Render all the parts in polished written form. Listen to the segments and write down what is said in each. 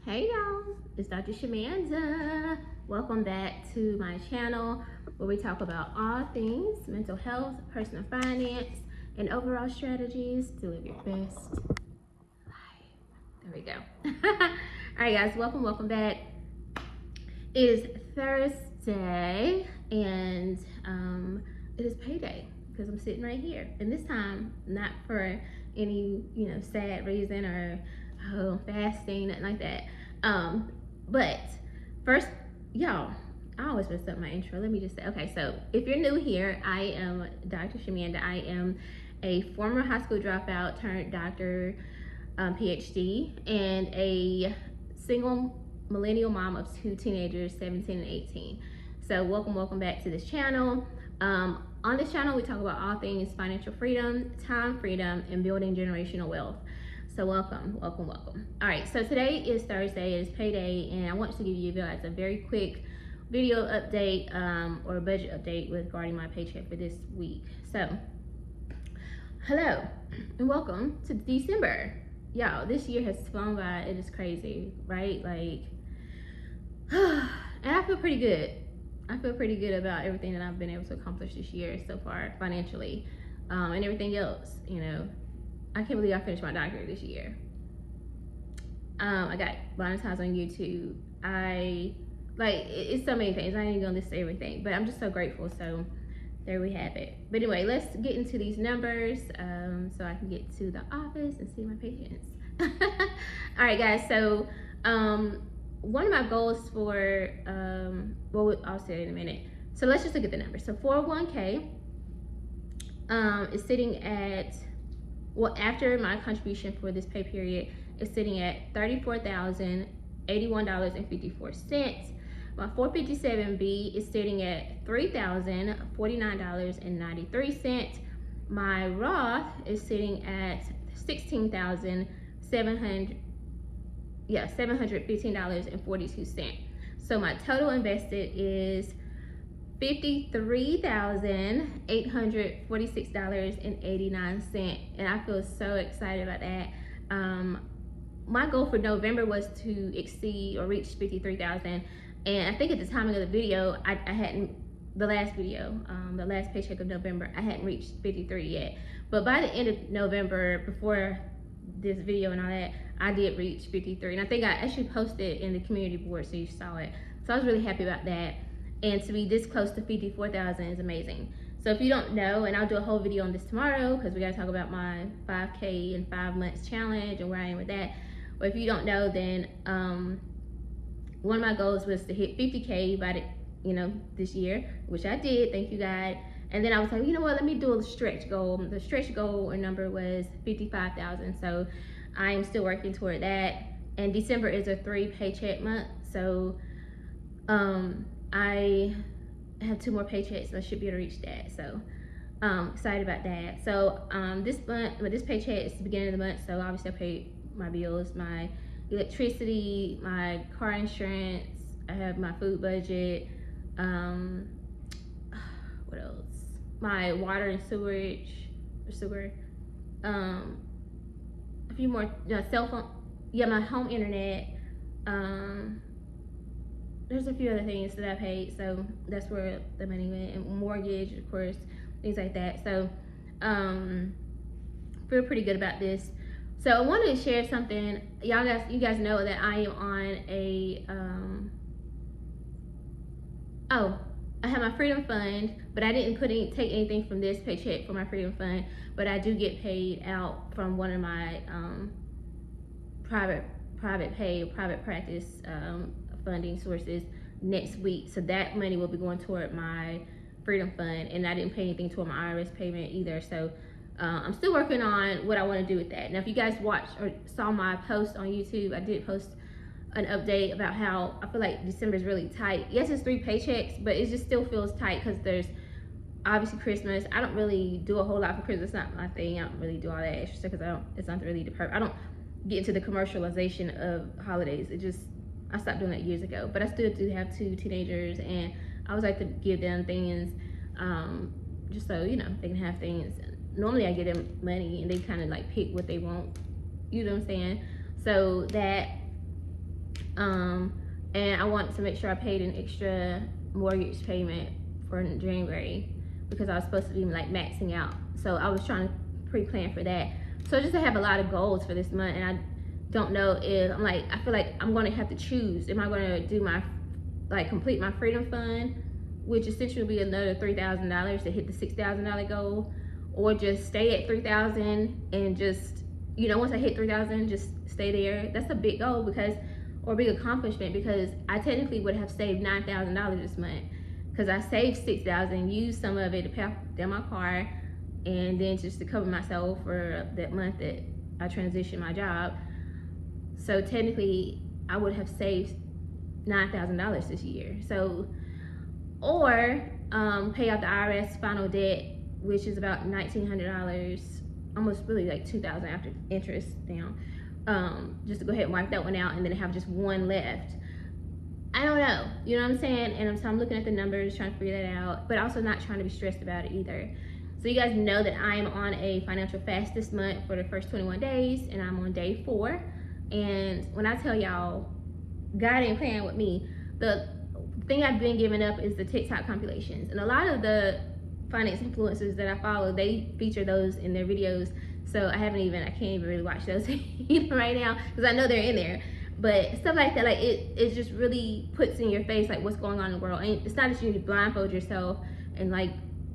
Hey y'all, it's Dr. Shamanda. Welcome back to my channel where we talk about all things mental health, personal finance, and overall strategies to live your best life. There we go. Alright guys, welcome back. It is Thursday and it is payday because I'm sitting right here. And this time, not for any, sad reason or fasting, nothing like that. But first, y'all, I always mess up my intro. Let me just say, okay, so if you're new here, I am Dr. Shamanda. I am a former high school dropout turned doctor, PhD, and a single millennial mom of two teenagers, 17 and 18. So welcome back to this channel. On this channel, we talk about all things financial freedom, time freedom, and building generational wealth. So welcome. All right, so today is Thursday, it is payday, and I want to give you guys a very quick video update or a budget update regarding my paycheck for this week. So, hello, and welcome to December. Y'all, this year has flown by, it is crazy, right? Like, and I feel pretty good. I feel pretty good about everything that I've been able to accomplish this year so far, financially, and everything else, I can't believe I finished my doctorate this year. I got monetized on YouTube. It's so many things. I ain't even gonna list everything, but I'm just so grateful. So there we have it. But anyway, let's get into these numbers so I can get to the office and see my patients. All right, guys. So one of my goals for I'll say it in a minute. So let's just look at the numbers. So 401k is sitting at, after my contribution for this pay period, is sitting at $34,081.54. My 457B is sitting at $3,049.93. My Roth is sitting at $715.42. So my total invested is $53,846.89, and I feel so excited about that. My goal for November was to exceed or reach 53,000, and I think at the timing of the video, I hadn't, the last paycheck of November, I hadn't reached 53 yet. But by the end of November, before this video and all that, I did reach 53, and I think I actually posted in the community board, so you saw it. So I was really happy about that. And to be this close to 54,000 is amazing. So if you don't know, and I'll do a whole video on this tomorrow because we gotta talk about my 5K in 5 months challenge and where I am with that. But if you don't know, then one of my goals was to hit 50K by the, this year, which I did, thank you God. And then I was like, you know what, let me do a stretch goal. The stretch goal or number was 55,000. So I am still working toward that. And December is a 3 paycheck month. So I have 2 more paychecks, so I should be able to reach that. So excited about that. So this month, this paycheck is the beginning of the month, so obviously I paid my bills, my electricity, my car insurance, I have my food budget, what else? My water and sewer, a few more, cell phone, my home internet, there's a few other things that I paid, so that's where the money went, and mortgage, of course, things like that. So feel pretty good about this. So I wanted to share something. You guys know that I am on a I have my freedom fund, but I didn't take anything from this paycheck for my freedom fund, but I do get paid out from one of my private practice funding sources next week. So that money will be going toward my freedom fund, and I didn't pay anything toward my IRS payment either. So I'm still working on what I want to do with that. Now, if you guys watched or saw my post on YouTube, I did post an update about how I feel like December is really tight. Yes, it's 3 paychecks, but it just still feels tight because there's obviously Christmas. I don't really do a whole lot for Christmas. It's not my thing. I don't really do all that extra stuff because it's not really the purpose. I don't get into the commercialization of holidays. I stopped doing that years ago, but I still do have 2 teenagers, and I always like to give them things, just so, they can have things. Normally I give them money, and they kind of like pick what they want, you know what I'm saying? So that And I wanted to make sure I paid an extra mortgage payment for January because I was supposed to be like maxing out. So I was trying to pre-plan for that. So just to have a lot of goals for this month, and I don't know if I feel like I'm going to have to choose. Am I going to do my complete my freedom fund, which essentially will be another $3,000 to hit the $6,000 goal, or just stay at $3,000 and just, once I hit $3,000, just stay there. That's a big goal or big accomplishment, because I technically would have saved $9,000 this month, because I saved $6,000, used some of it to pay down my car, and then just to cover myself for that month that I transitioned my job. So technically I would have saved $9,000 this year. So, or pay out the IRS final debt, which is about $1,900, almost really like $2,000 after interest down, just to go ahead and wipe that one out and then have just one left. I don't know, you know what I'm saying? And so I'm looking at the numbers, trying to figure that out, but also not trying to be stressed about it either. So you guys know that I am on a financial fast this month for the first 21 days, and I'm on day 4. And when I tell y'all, God ain't playing with me, the thing I've been giving up is the TikTok compilations. And a lot of the finance influencers that I follow, they feature those in their videos. So I can't even really watch those even right now, because I know they're in there. But stuff like that, like it just really puts in your face like what's going on in the world. And it's not that you need to blindfold yourself and like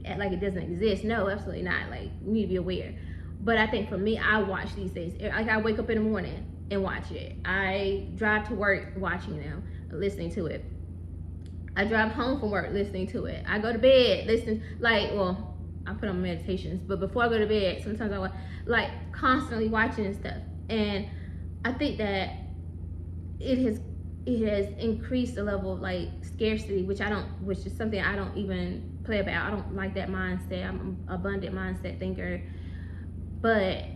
act like it doesn't exist. No, absolutely not. Like, you need to be aware. But I think for me, I watch these things. Like, I wake up in the morning and watch it. I drive to work watching them, listening to it. I drive home from work listening to it. I go to bed listening, I put on meditations, but before I go to bed, sometimes I constantly watching stuff. And I think that it has increased the level of scarcity, which is something I don't even play about. I don't like that mindset. I'm an abundant mindset thinker. But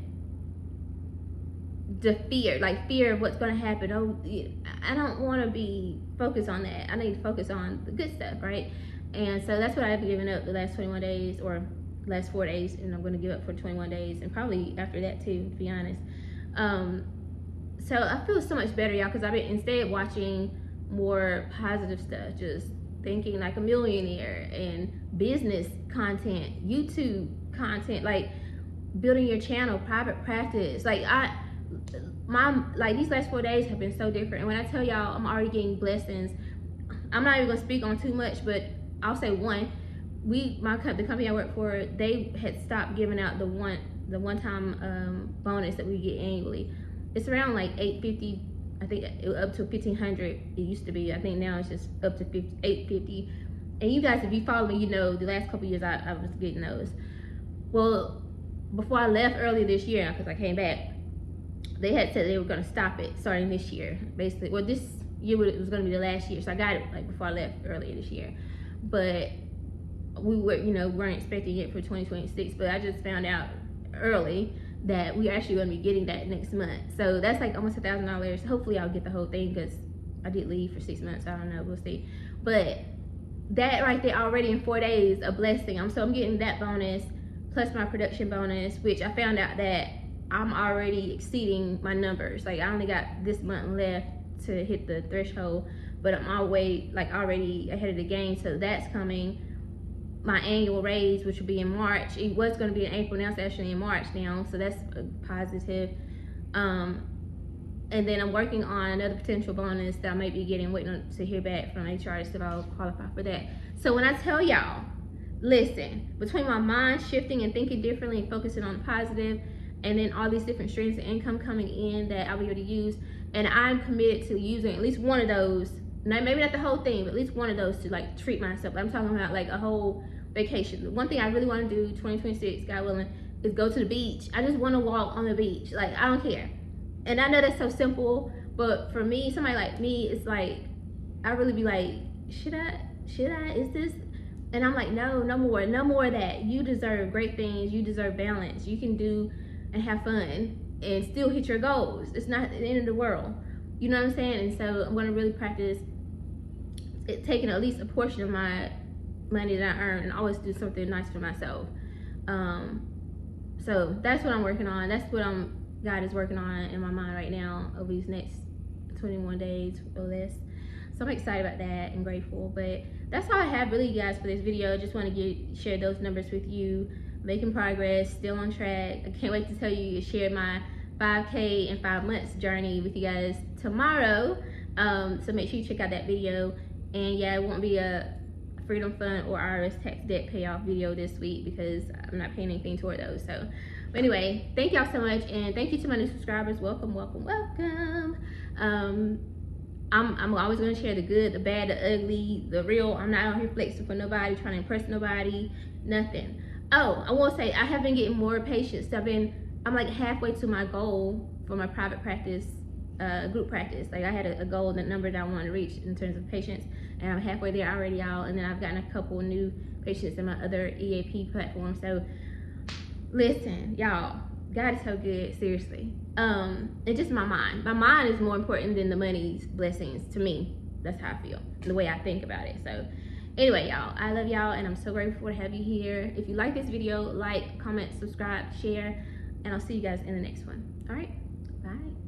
the fear of what's going to happen, I don't want to be focused on that. I need to focus on the good stuff, right? And so that's what I've given up the last 21 days, or last 4 days, and I'm going to give up for 21 days, and probably after that too, to be honest. So I feel so much better, y'all, because I've been instead watching more positive stuff, just thinking like a millionaire, and business content, YouTube content, like building your channel, private practice. These last 4 days have been so different. And when I tell y'all I'm already getting blessings, I'm not even gonna speak on too much, but I'll say one. The company I work for, they had stopped giving out the one-time bonus that we get annually. It's around like $850. I think up to $1,500 it used to be. I think now it's just up to $850. And you guys, if you follow me, you know the last couple years I was getting those. Well, before I left earlier this year, because I came back, they had said they were going to stop it starting this year. Basically, well, this year it was going to be the last year, so I got it before I left earlier this year. But we weren't expecting it for 2026. But I just found out early that we are actually going to be getting that next month. So that's almost $1,000. Hopefully I'll get the whole thing, because I did leave for 6 months. I don't know, we'll see. But that right there already in 4 days, a blessing. So I'm getting that bonus plus my production bonus, which I found out that I'm already exceeding my numbers. I only got this month left to hit the threshold, but I'm already ahead of the game. So that's coming. My annual raise, which will be in March. It was going to be in April, now it's actually in March now, so that's a positive. And then I'm working on another potential bonus that I might be getting, waiting to hear back from HR to see if I'll qualify for that. So when I tell y'all, listen, between my mind shifting and thinking differently and focusing on the positive, and then all these different streams of income coming in that I'll be able to use, and I'm committed to using at least one of those, maybe not the whole thing, but at least one of those to treat myself. I'm talking about a whole vacation. The one thing I really want to do 2026, God willing, is go to the beach. I just want to walk on the beach. I don't care. And I know that's so simple, but for me, somebody like me, it's I really be should I, is this? And I'm no more of that. You deserve great things. You deserve balance. You can do and have fun and still hit your goals. It's not the end of the world. You know what I'm saying? And so I'm going to really practice taking at least a portion of my money that I earn and always do something nice for myself. So that's what I'm working on. That's what God is working on in my mind right now over these next 21 days or less. So I'm excited about that and grateful. But that's all I have really, guys, for this video. Just want to share those numbers with you. Making progress, still on track. I can't wait to tell you, share my 5K in 5 months journey with you guys tomorrow. So make sure you check out that video. And yeah, it won't be a Freedom Fund or IRS tax debt payoff video this week because I'm not paying anything toward those. So but anyway, thank y'all so much, and thank you to my new subscribers. Welcome, welcome, welcome. I'm always going to share the good, the bad, the ugly, the real. I'm not out here flexing for nobody, trying to impress nobody, nothing. Oh, I will say I have been getting more patients. I'm like halfway to my goal for my private practice, group practice. Like I had a goal, the number that I wanted to reach in terms of patients, and I'm halfway there already, y'all. And then I've gotten a couple new patients in my other EAP platform. So listen, y'all, God is so good, seriously. It's just my mind. My mind is more important than the money's blessings to me. That's how I feel, the way I think about it. So anyway, y'all, I love y'all, and I'm so grateful to have you here. If you like this video, like, comment, subscribe, share, and I'll see you guys in the next one. All right, bye.